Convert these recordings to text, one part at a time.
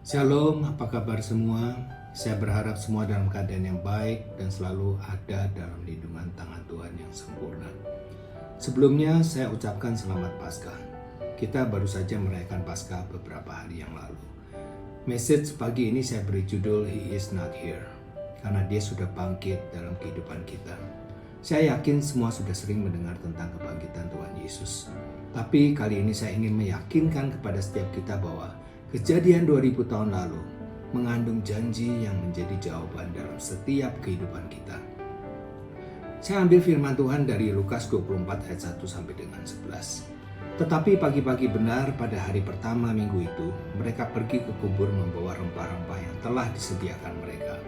Shalom, apa kabar semua? Saya berharap semua dalam keadaan yang baik dan selalu ada dalam lindungan tangan Tuhan yang sempurna. Sebelumnya saya ucapkan selamat Paskah. Kita baru saja merayakan Paskah beberapa hari yang lalu. Message pagi ini saya beri judul He is not here, karena dia sudah bangkit dalam kehidupan kita. Saya yakin semua sudah sering mendengar tentang kebangkitan Tuhan Yesus. Tapi kali ini saya ingin meyakinkan kepada setiap kita bahwa kejadian 2000 tahun lalu mengandung janji yang menjadi jawaban dalam setiap kehidupan kita. Saya ambil firman Tuhan dari Lukas 24 ayat 1 sampai dengan 11. Tetapi pagi-pagi benar pada hari pertama minggu itu, mereka pergi ke kubur membawa rempah-rempah yang telah disediakan mereka.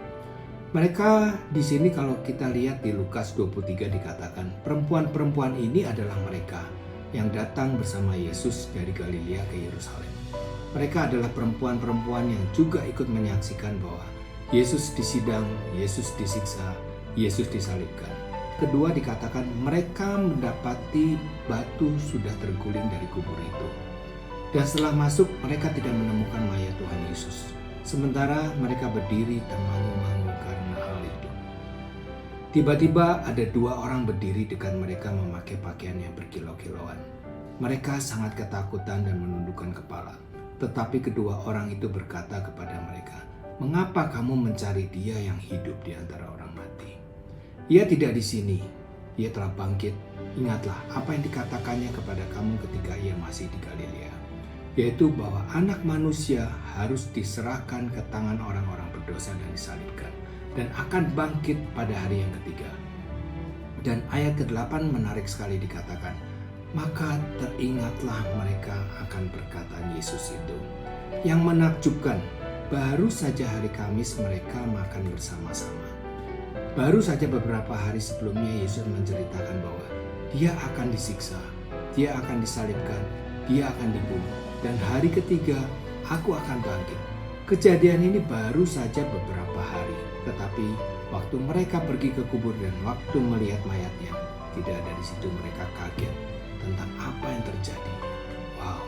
Mereka di sini kalau kita lihat di Lukas 23 dikatakan perempuan-perempuan ini adalah mereka yang datang bersama Yesus dari Galilea ke Yerusalem. Mereka adalah perempuan-perempuan yang juga ikut menyaksikan bahwa Yesus disidang, Yesus disiksa, Yesus disalibkan. Kedua dikatakan mereka mendapati batu sudah terguling dari kubur itu. Dan setelah masuk mereka tidak menemukan mayat Tuhan Yesus. Sementara mereka berdiri termangu-mangu karena hal itu. Tiba-tiba ada dua orang berdiri dekat mereka memakai pakaian yang berkilau-kilauan. Mereka sangat ketakutan dan menundukkan kepala. Tetapi kedua orang itu berkata kepada mereka, "Mengapa kamu mencari dia yang hidup di antara orang mati? Ia tidak di sini, ia telah bangkit. Ingatlah apa yang dikatakannya kepada kamu ketika ia masih di Galilea, yaitu bahwa anak manusia harus diserahkan ke tangan orang-orang berdosa dan disalibkan, dan akan bangkit pada hari yang ketiga." Dan ayat ke-8 menarik sekali dikatakan, "Maka teringatlah mereka akan perkataan Yesus itu. Yang menakjubkan, baru saja hari Kamis mereka makan bersama-sama." Baru saja beberapa hari sebelumnya Yesus menceritakan bahwa dia akan disiksa, dia akan disalibkan, dia akan dibunuh. Dan hari ketiga, aku akan bangkit. Kejadian ini baru saja beberapa hari. Tetapi waktu mereka pergi ke kubur dan waktu melihat mayatnya, tidak ada di situ. Mereka kaget tentang apa yang terjadi. Wow,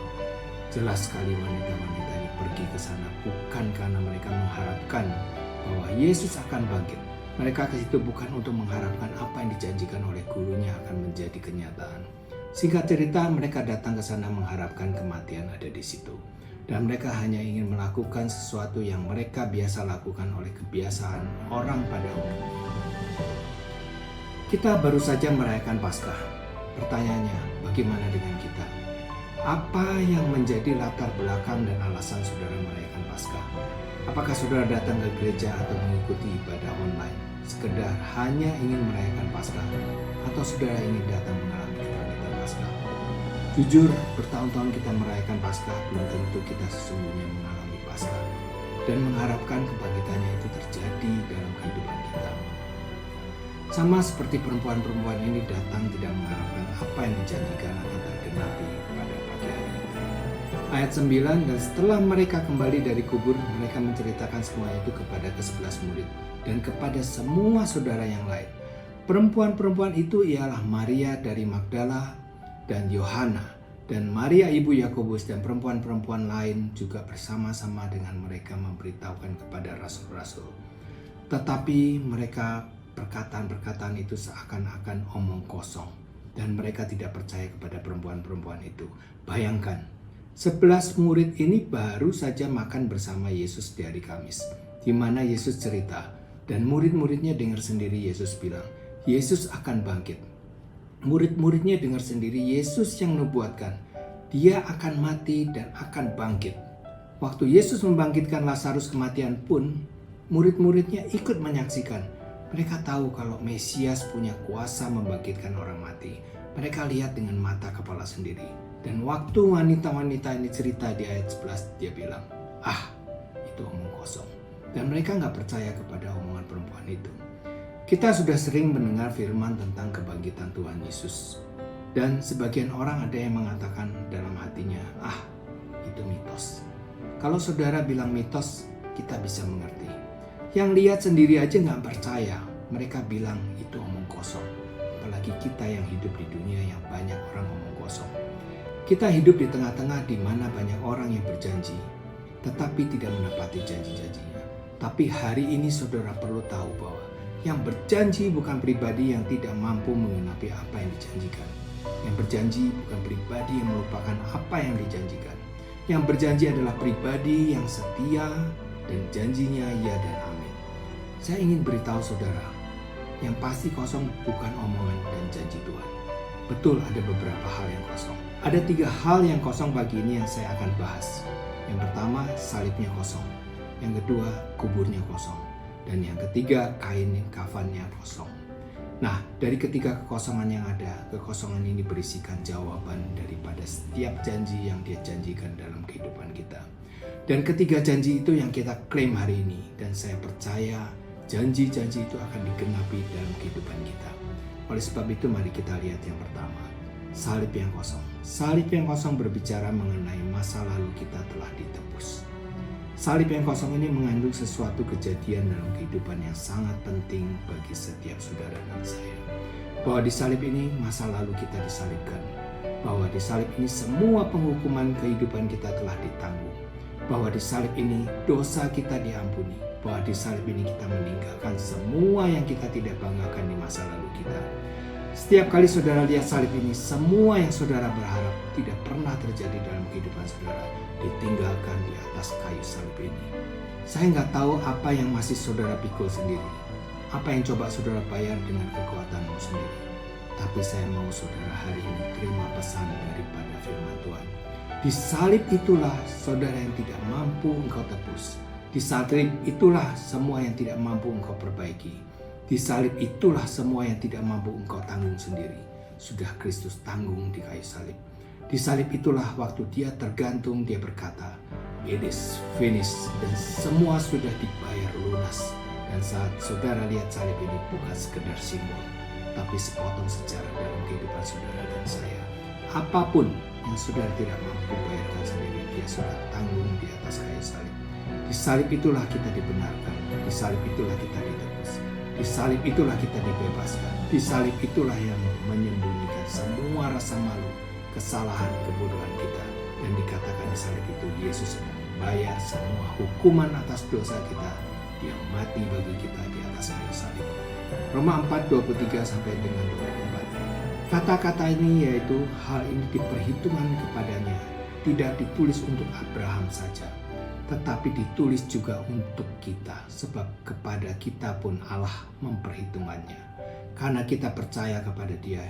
jelas sekali wanita-wanita ini pergi ke sana bukan karena mereka mengharapkan bahwa Yesus akan bangkit. Mereka ke situ bukan untuk mengharapkan apa yang dijanjikan oleh gurunya akan menjadi kenyataan. Singkat cerita, mereka datang ke sana mengharapkan kematian ada di situ. Dan mereka hanya ingin melakukan sesuatu yang mereka biasa lakukan oleh kebiasaan orang pada umumnya. Kita baru saja merayakan Paskah. Pertanyaannya, bagaimana dengan kita? Apa yang menjadi latar belakang dan alasan saudara merayakan Paskah? Apakah saudara datang ke gereja atau mengikuti ibadah online sekedar hanya ingin merayakan Paskah, atau saudara ingin datang mengalami kebangkitan Paskah? Jujur, bertahun-tahun kita merayakan Paskah, belum tentu kita sesungguhnya mengalami Paskah dan mengharapkan kebangkitannya itu terjadi dalam kehidupan kita. Sama seperti perempuan-perempuan ini datang tidak mengharapkan apa yang dijanjikan akan tergenapi pada pagi hari ini. Ayat 9, dan setelah mereka kembali dari kubur, mereka menceritakan semua itu kepada ke-11 murid dan kepada semua saudara yang lain. Perempuan-perempuan itu ialah Maria dari Magdala dan Yohana, dan Maria ibu Yakobus, dan perempuan-perempuan lain juga bersama-sama dengan mereka memberitahukan kepada rasul-rasul. Tetapi mereka perkataan-perkataan itu seakan-akan omong kosong, dan mereka tidak percaya kepada perempuan-perempuan itu. Bayangkan, 11 murid ini baru saja makan bersama Yesus di hari Kamis, di mana Yesus cerita, dan murid-muridnya dengar sendiri Yesus bilang, Yesus akan bangkit. Murid-muridnya dengar sendiri Yesus yang nubuatkan, dia akan mati dan akan bangkit. Waktu Yesus membangkitkan Lazarus kematian pun, murid-muridnya ikut menyaksikan. Mereka tahu kalau Mesias punya kuasa membangkitkan orang mati. Mereka lihat dengan mata kepala sendiri. Dan waktu wanita-wanita ini cerita di ayat 11, dia bilang, itu omong kosong. Dan mereka gak percaya kepada omongan perempuan itu. Kita sudah sering mendengar firman tentang kebangkitan Tuhan Yesus. Dan sebagian orang ada yang mengatakan dalam hatinya, itu mitos. Kalau saudara bilang mitos, kita bisa mengerti. Yang lihat sendiri aja gak percaya, mereka bilang itu omong kosong. Apalagi kita yang hidup di dunia yang banyak orang omong kosong. Kita hidup di tengah-tengah di mana banyak orang yang berjanji, tetapi tidak menepati janji-janjinya. Tapi hari ini saudara perlu tahu bahwa yang berjanji bukan pribadi yang tidak mampu menggenapi apa yang dijanjikan. Yang berjanji bukan pribadi yang melupakan apa yang dijanjikan. Yang berjanji adalah pribadi yang setia dan janjinya ya dan amin. Saya ingin beritahu saudara, yang pasti kosong bukan omongan dan janji Tuhan. Betul ada beberapa hal yang kosong. Ada 3 hal yang kosong pagi ini yang saya akan bahas. Yang pertama, salibnya kosong. Yang kedua, kuburnya kosong. Dan yang ketiga, kain kafannya kosong. Nah, dari ketiga kekosongan yang ada, kekosongan ini berisikan jawaban daripada setiap janji yang dia janjikan dalam kehidupan kita. Dan ketiga janji itu yang kita klaim hari ini. Dan saya percaya janji-janji itu akan digenapi dalam kehidupan kita. Oleh sebab itu mari kita lihat yang pertama, salib yang kosong. Salib yang kosong berbicara mengenai masa lalu kita telah ditebus. Salib yang kosong ini mengandung sesuatu kejadian dalam kehidupan yang sangat penting bagi setiap saudara dan saya. Bahwa di salib ini masa lalu kita disalibkan. Bahwa di salib ini semua penghukuman kehidupan kita telah ditanggung. Bahwa di salib ini dosa kita diampuni. Bahwa di salib ini kita meninggalkan semua yang kita tidak banggakan di masa lalu kita. Setiap kali saudara lihat salib ini, semua yang saudara berharap tidak pernah terjadi dalam kehidupan saudara ditinggalkan di atas kayu salib ini. Saya nggak tahu apa yang masih saudara pikul sendiri, apa yang coba saudara bayar dengan kekuatanmu sendiri. Tapi saya mau saudara hari ini terima pesan daripada firman Tuhan. Di salib itulah saudara yang tidak mampu engkau tebus. Di salib itulah semua yang tidak mampu engkau perbaiki. Di salib itulah semua yang tidak mampu engkau tanggung sendiri. Sudah Kristus tanggung di kayu salib. Di salib itulah waktu dia tergantung, dia berkata, "It is finished," dan semua sudah dibayar lunas. Dan saat saudara lihat salib ini bukan sekedar simbol, tapi sepotong sejarah dalam kehidupan saudara dan saya. Apapun yang saudara tidak mampu bayarkan sendiri, dia sudah tanggung di atas kayu salib. Di salib itulah kita dibenarkan. Di salib itulah kita ditebus. Di salib itulah kita dibebaskan. Di salib itulah yang menyembunyikan semua rasa malu, kesalahan, kebodohan kita. Dan dikatakan di salib itu Yesus yang membayar semua hukuman atas dosa kita. Dia mati bagi kita di atas kayu salib. Roma 4:23 sampai dengan 24. Kata-kata ini yaitu hal ini diperhitungkan kepadanya, tidak ditulis untuk Abraham saja, tetapi ditulis juga untuk kita, sebab kepada kita pun Allah memperhitungannya. Karena kita percaya kepada Dia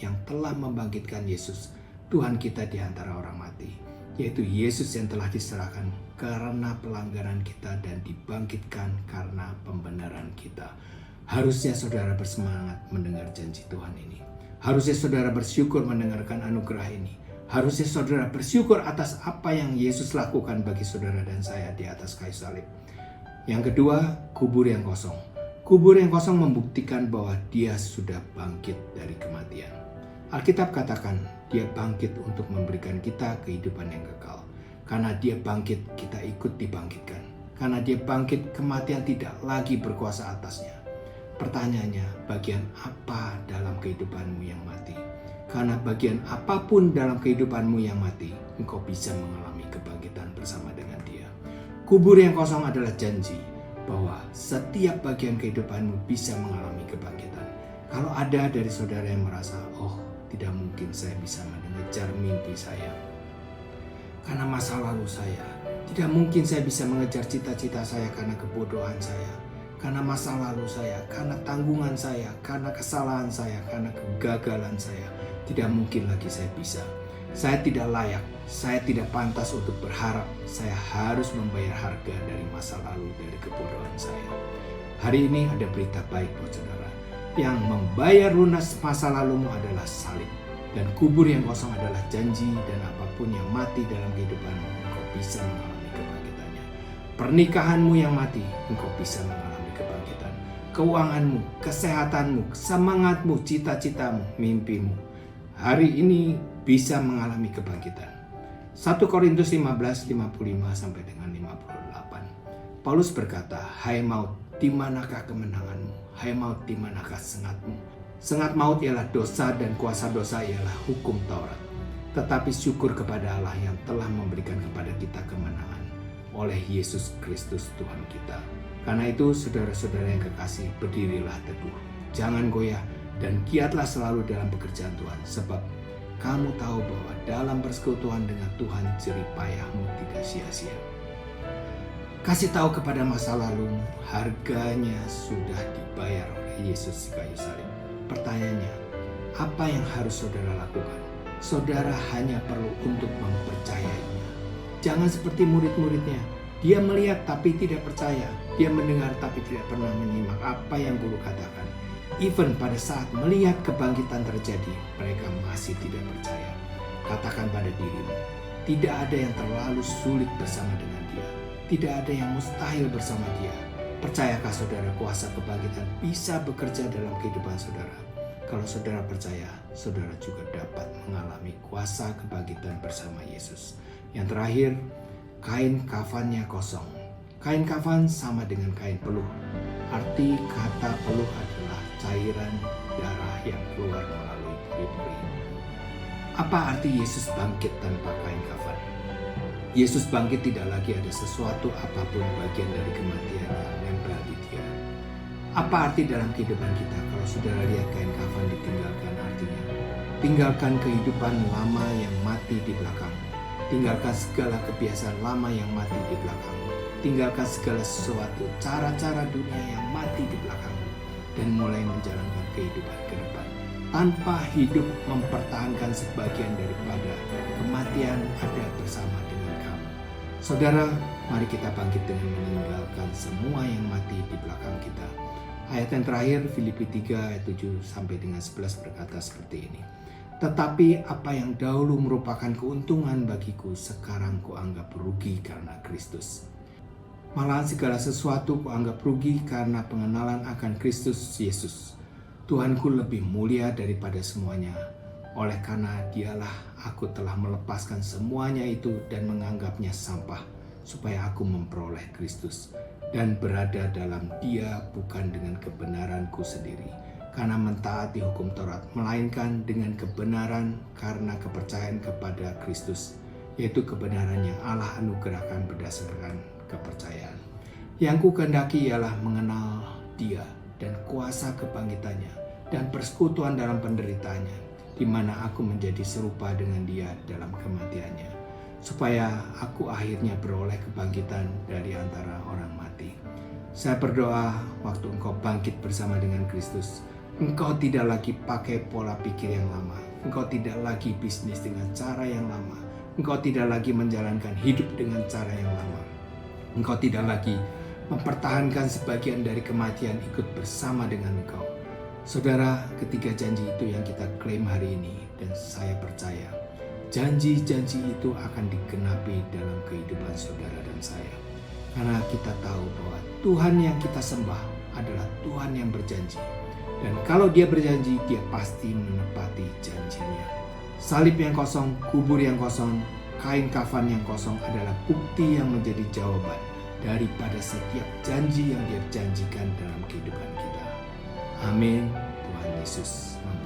yang telah membangkitkan Yesus, Tuhan kita di antara orang mati, yaitu Yesus yang telah diserahkan karena pelanggaran kita dan dibangkitkan karena pembenaran kita. Harusnya saudara bersemangat mendengar janji Tuhan ini. Harusnya saudara bersyukur mendengarkan anugerah ini. Harusnya saudara bersyukur atas apa yang Yesus lakukan bagi saudara dan saya di atas kayu salib. Yang kedua, kubur yang kosong. Kubur yang kosong membuktikan bahwa Dia sudah bangkit dari kematian. Alkitab katakan Dia bangkit untuk memberikan kita kehidupan yang kekal. Karena Dia bangkit, kita ikut dibangkitkan. Karena Dia bangkit, kematian tidak lagi berkuasa atasnya. Pertanyaannya, bagian apa dalam kehidupanmu yang mati? Karena bagian apapun dalam kehidupanmu yang mati, engkau bisa mengalami kebangkitan bersama dengan Dia. Kubur yang kosong adalah janji bahwa setiap bagian kehidupanmu bisa mengalami kebangkitan. Kalau ada dari saudara yang merasa, oh tidak mungkin saya bisa mengejar mimpi saya, karena masa lalu saya, tidak mungkin saya bisa mengejar cita-cita saya karena kebodohan saya, karena masa lalu saya, karena tanggungan saya, karena kesalahan saya, karena kegagalan saya. Tidak mungkin lagi saya bisa. Saya tidak layak, saya tidak pantas untuk berharap saya harus membayar harga dari masa lalu, dari kebodohan saya. Hari ini ada berita baik buat saudara. Yang membayar lunas masa lalumu adalah salib. Dan kubur yang kosong adalah janji, dan apapun yang mati dalam kehidupanmu, engkau bisa mengalami kebangkitannya. Pernikahanmu yang mati, engkau bisa mengalami kebangkitan. Keuanganmu, kesehatanmu, semangatmu, cita-citamu, mimpimu, hari ini bisa mengalami kebangkitan. 1 Korintus 15:55 sampai dengan 58. Paulus berkata, "Hai maut, di manakah kemenanganmu? hai maut di manakah sengatmu? Sengat maut ialah dosa dan kuasa dosa ialah hukum Taurat. Tetapi syukur kepada Allah yang telah memberikan kepada kita kemenangan oleh Yesus Kristus Tuhan kita. Karena itu saudara-saudara yang kekasih, berdirilah teguh, jangan goyah, dan giatlah selalu dalam pekerjaan Tuhan. Sebab kamu tahu bahwa dalam persekutuan dengan Tuhan jerih payahmu tidak sia-sia. Kasih tahu kepada masa lalumu, harganya sudah dibayar oleh Yesus di kayu salib. Pertanyaannya, apa yang harus saudara lakukan? Saudara hanya perlu untuk mempercayainya. Jangan seperti murid-muridnya. Dia melihat tapi tidak percaya. Dia mendengar tapi tidak pernah menyimak apa yang guru katakan. Even pada saat melihat kebangkitan terjadi, mereka masih tidak percaya. Katakan pada dirimu, tidak ada yang terlalu sulit bersama dengan Dia. Tidak ada yang mustahil bersama Dia. Percayakah saudara kuasa kebangkitan bisa bekerja dalam kehidupan saudara? Kalau saudara percaya, saudara juga dapat mengalami kuasa kebangkitan bersama Yesus. Yang terakhir, kain kafannya kosong. Kain kafan sama dengan kain peluh. Arti kata peluh adalah cairan darah yang keluar melalui pori-pori. Apa arti Yesus bangkit tanpa kain kafan? Yesus bangkit tidak lagi ada sesuatu apapun bagian dari kematian yang nempel di Dia. Apa arti dalam kehidupan kita kalau saudara lihat kain kafan ditinggalkan? Artinya, tinggalkan kehidupan lama yang mati di belakangmu. Tinggalkan segala kebiasaan lama yang mati di belakangmu. Tinggalkan segala sesuatu, cara-cara dunia yang mati di belakangmu. Dan mulai menjalankan kehidupan ke depan. Tanpa hidup mempertahankan sebagian daripada kematian ada bersama dengan kamu. Saudara, mari kita bangkit dengan meninggalkan semua yang mati di belakang kita. Ayat yang terakhir, Filipi 3 ayat 7 sampai dengan 11 berkata seperti ini. Tetapi apa yang dahulu merupakan keuntungan bagiku, sekarang kuanggap rugi karena Kristus. Malahan segala sesuatu kuanggap rugi karena pengenalan akan Kristus Yesus. Tuhanku lebih mulia daripada semuanya. Oleh karena Dialah aku telah melepaskan semuanya itu dan menganggapnya sampah, supaya aku memperoleh Kristus dan berada dalam Dia bukan dengan kebenaranku sendiri, karena mentaati hukum Taurat, melainkan dengan kebenaran karena kepercayaan kepada Kristus, yaitu kebenaran yang Allah anugerahkan berdasarkan kepercayaan. Yang ku kehendaki ialah mengenal Dia dan kuasa kebangkitannya dan persekutuan dalam penderitaannya, di mana aku menjadi serupa dengan Dia dalam kematiannya, supaya aku akhirnya beroleh kebangkitan dari antara orang mati. Saya berdoa waktu engkau bangkit bersama dengan Kristus, engkau tidak lagi pakai pola pikir yang lama, engkau tidak lagi bisnis dengan cara yang lama, engkau tidak lagi menjalankan hidup dengan cara yang lama, engkau tidak lagi mempertahankan sebagian dari kematian ikut bersama dengan engkau. Saudara, ketiga janji itu yang kita klaim hari ini, dan saya percaya janji-janji itu akan digenapi dalam kehidupan saudara dan saya. Karena kita tahu bahwa Tuhan yang kita sembah adalah Tuhan yang berjanji. Dan kalau Dia berjanji, Dia pasti menepati janjinya. Salib yang kosong, kubur yang kosong, kain kafan yang kosong adalah bukti yang menjadi jawaban daripada setiap janji yang Dia janjikan dalam kehidupan kita. Amin. Tuhan Yesus memberkati.